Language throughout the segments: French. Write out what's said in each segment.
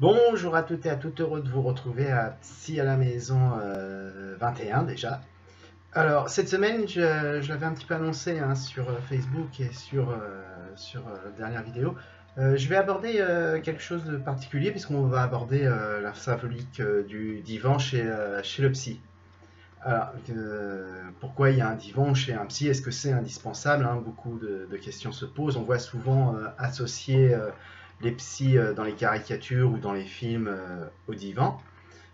Bonjour à toutes et à toutes, heureux de vous retrouver à Psy à la maison 21 déjà. Alors cette semaine, je l'avais un petit peu annoncé sur Facebook et sur la dernière vidéo. Je vais aborder quelque chose de particulier puisqu'on va aborder la symbolique du divan chez le psy. Alors, pourquoi il y a un divan chez un psy? Est-ce que c'est indispensable, hein? Beaucoup de questions se posent. On voit souvent associer les psys dans les caricatures ou dans les films au divan.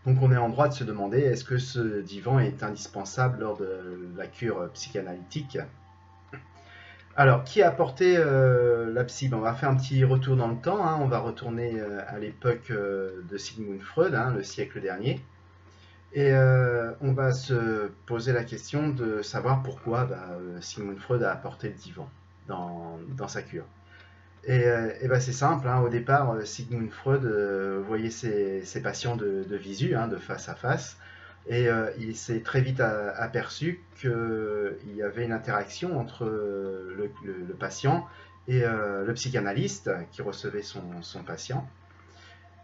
Donc on est en droit de se demander, est-ce que ce divan est indispensable lors de la cure psychanalytique? Alors, qui a apporté la psy? On va faire un petit retour dans le temps, hein. On va retourner à l'époque de Sigmund Freud, hein, le siècle dernier. Et on va se poser la question de savoir pourquoi Sigmund Freud a apporté le divan dans sa cure. Et c'est simple, hein. Au départ, Sigmund Freud voyait ses patients de visu, hein, de face à face, et il s'est très vite aperçu qu'il y avait une interaction entre le patient et le psychanalyste qui recevait son patient.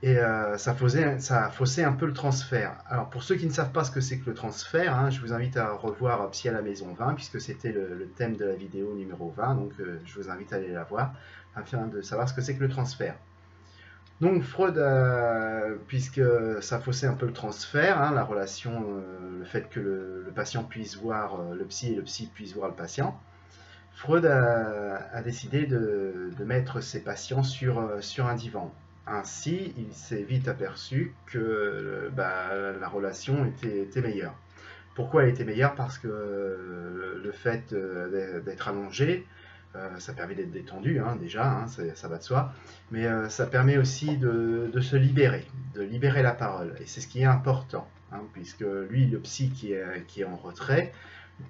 Et ça a faussé un peu le transfert. Alors pour ceux qui ne savent pas ce que c'est que le transfert, hein, je vous invite à revoir Psy à la maison 20, puisque c'était le thème de la vidéo numéro 20, donc je vous invite à aller la voir, afin de savoir ce que c'est que le transfert. Donc Freud, puisque ça faussait un peu le transfert, hein, la relation, le fait que le patient puisse voir le psy et le psy puisse voir le patient, Freud a décidé de mettre ses patients sur un divan. Ainsi, il s'est vite aperçu que la relation était meilleure. Pourquoi elle était meilleure? Parce que le fait d'être allongé, ça permet d'être détendu, hein, déjà, hein, ça va de soi, mais ça permet aussi de se libérer, de libérer la parole. Et c'est ce qui est important, hein, puisque lui, le psy qui est en retrait,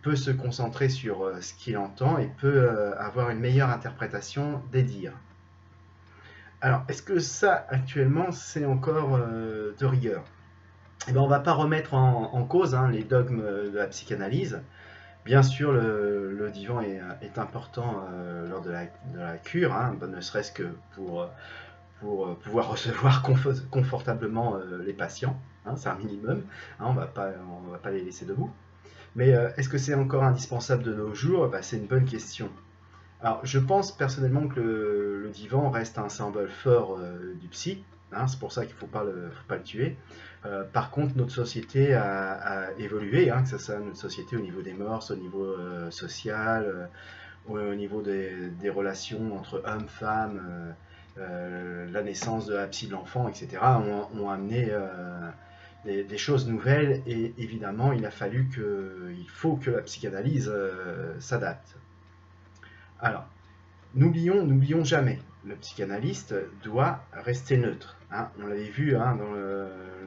peut se concentrer sur ce qu'il entend et peut avoir une meilleure interprétation des dires. Alors, est-ce que ça, actuellement, c'est encore de rigueur? On ne va pas remettre en cause, hein, les dogmes de la psychanalyse. Bien sûr, le divan est important lors de la cure, hein, ne serait-ce que pour pouvoir recevoir confortablement les patients, hein, c'est un minimum, hein, on ne va pas les laisser debout. Mais est-ce que c'est encore indispensable de nos jours? C'est une bonne question. Alors, je pense personnellement que le divan reste un symbole fort du psy, hein, c'est pour ça qu'il ne faut pas le tuer. Par contre, notre société a évolué, hein, que ce soit notre société au niveau des mœurs, au niveau social, au niveau des relations entre hommes, femmes, la naissance de la psy de l'enfant, etc., ont amené des choses nouvelles, et évidemment, il faut que la psychanalyse s'adapte. Alors, n'oublions jamais, le psychanalyste doit rester neutre, hein. On l'avait vu, hein,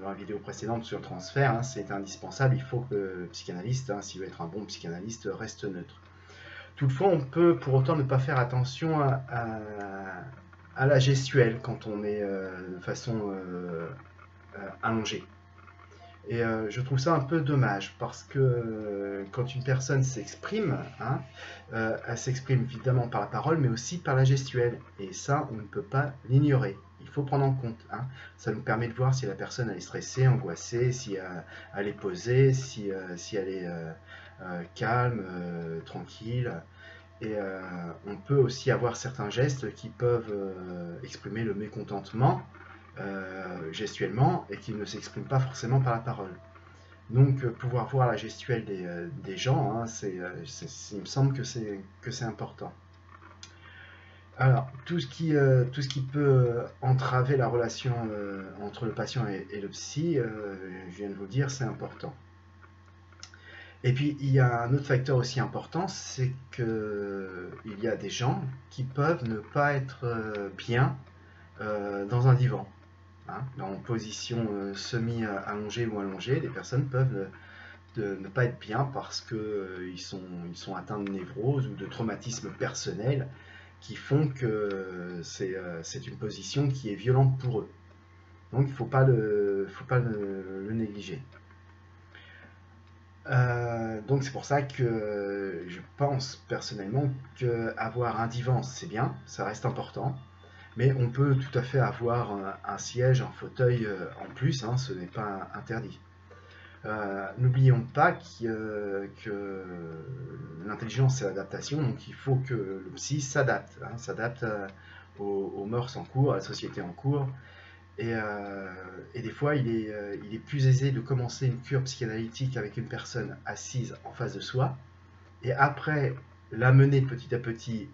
dans la vidéo précédente sur le transfert, hein, c'est indispensable, il faut que le psychanalyste, hein, s'il veut être un bon psychanalyste, reste neutre. Toutefois, on peut pour autant ne pas faire attention à la gestuelle quand on est de façon allongée. Et je trouve ça un peu dommage parce que quand une personne s'exprime, hein, elle s'exprime évidemment par la parole, mais aussi par la gestuelle. Et ça, on ne peut pas l'ignorer. Il faut prendre en compte, hein. Ça nous permet de voir si la personne elle est stressée, angoissée, si elle est posée, si elle est calme, tranquille. Et on peut aussi avoir certains gestes qui peuvent exprimer le mécontentement gestuellement et qui ne s'expriment pas forcément par la parole. Donc pouvoir voir la gestuelle des gens, hein, il me semble que c'est important. Alors, tout ce qui peut entraver la relation entre le patient et le psy, je viens de vous le dire, c'est important. Et puis, il y a un autre facteur aussi important, c'est qu'il y a des gens qui peuvent ne pas être bien dans un divan, hein, en position semi-allongée ou allongée. Les personnes peuvent ne pas être bien parce qu'ils sont atteints de névrose ou de traumatismes personnels qui font que c'est une position qui est violente pour eux. Donc il ne faut pas le négliger. Donc c'est pour ça que je pense personnellement qu'avoir un divan c'est bien, ça reste important, Mais on peut tout à fait avoir un siège, un fauteuil en plus, hein, ce n'est pas interdit. N'oublions pas que l'intelligence c'est l'adaptation, donc il faut que le psy s'adapte, hein, s'adapte aux mœurs en cours, à la société en cours. Et des fois, il est plus aisé de commencer une cure psychanalytique avec une personne assise en face de soi, et après l'amener petit à petit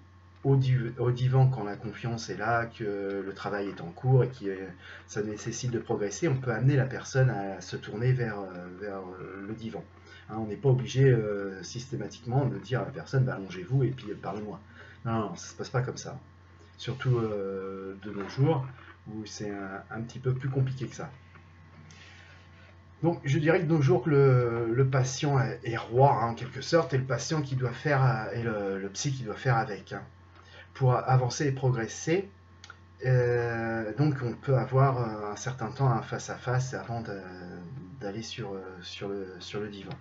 au divan quand la confiance est là, que le travail est en cours et que ça nécessite de progresser. On peut amener la personne à se tourner vers le divan. Hein, on n'est pas obligé systématiquement de dire à la personne bah, allongez-vous et puis parlez-moi. Non, non, ça ne se passe pas comme ça. Surtout de nos jours où c'est un petit peu plus compliqué que ça. Donc je dirais que de nos jours que le patient est roi hein, en quelque sorte, et le patient qui doit faire, et le psy qui doit faire avec, hein, pour avancer et progresser. Donc on peut avoir un certain temps un face à face avant d'aller sur le divan.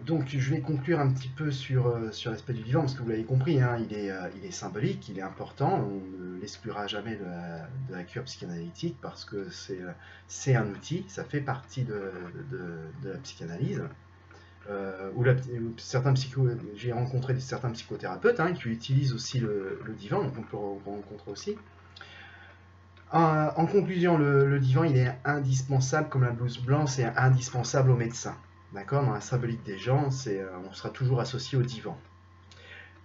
Donc je vais conclure un petit peu sur l'aspect du divan, parce que vous l'avez compris, hein, il est symbolique, il est important, on ne l'exclura jamais de la cure psychanalytique, parce que c'est un outil, ça fait partie de la psychanalyse. J'ai rencontré certains psychothérapeutes hein, qui utilisent aussi le divan, donc on peut en rencontrer aussi. En conclusion, le divan il est indispensable, comme la blouse blanche, c'est indispensable aux médecins. D'accord, dans la symbolique des gens, on sera toujours associé au divan.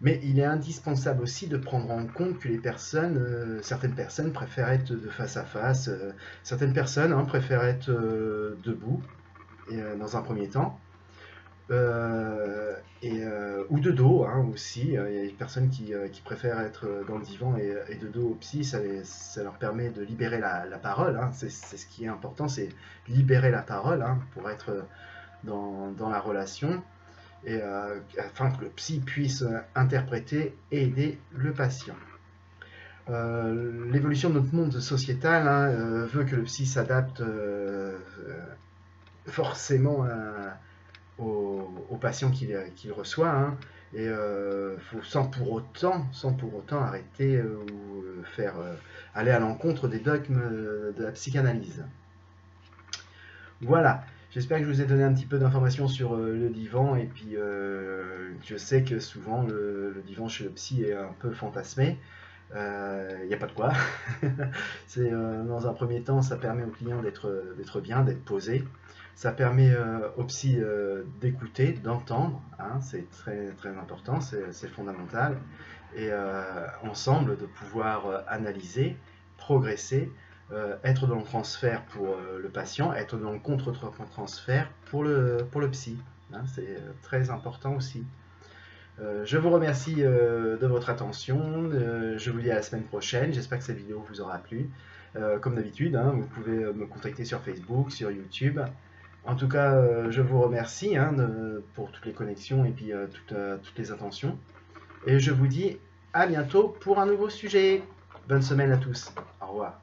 Mais il est indispensable aussi de prendre en compte que certaines personnes préfèrent être de face à face, certaines personnes hein, préfèrent être debout, dans un premier temps, ou de dos hein, aussi. Il y a des personnes qui préfèrent être dans le divan et de dos au psy, ça leur permet de libérer la parole. Hein. C'est ce qui est important, c'est libérer la parole hein, pour être dans la relation, et afin que le psy puisse interpréter et aider le patient. L'évolution de notre monde sociétal hein, veut que le psy s'adapte forcément aux patients qu'il reçoit, hein, et sans pour autant arrêter ou aller à l'encontre des dogmes de la psychanalyse. Voilà. J'espère que je vous ai donné un petit peu d'informations sur le divan, et puis je sais que souvent le divan chez le psy est un peu fantasmé. Il n'y a pas de quoi. Dans un premier temps, ça permet au client d'être bien, d'être posé. Ça permet au psy d'écouter, d'entendre. Hein, c'est très, très important, c'est fondamental. Et ensemble, de pouvoir analyser, progresser, être dans le transfert pour le patient, être dans le contre-transfert pour le psy. Hein, c'est très important aussi. Je vous remercie de votre attention. Je vous dis à la semaine prochaine. J'espère que cette vidéo vous aura plu. Comme d'habitude, hein, vous pouvez me contacter sur Facebook, sur YouTube. En tout cas, je vous remercie hein, pour toutes les connexions et puis toutes les attentions. Et je vous dis à bientôt pour un nouveau sujet. Bonne semaine à tous. Au revoir.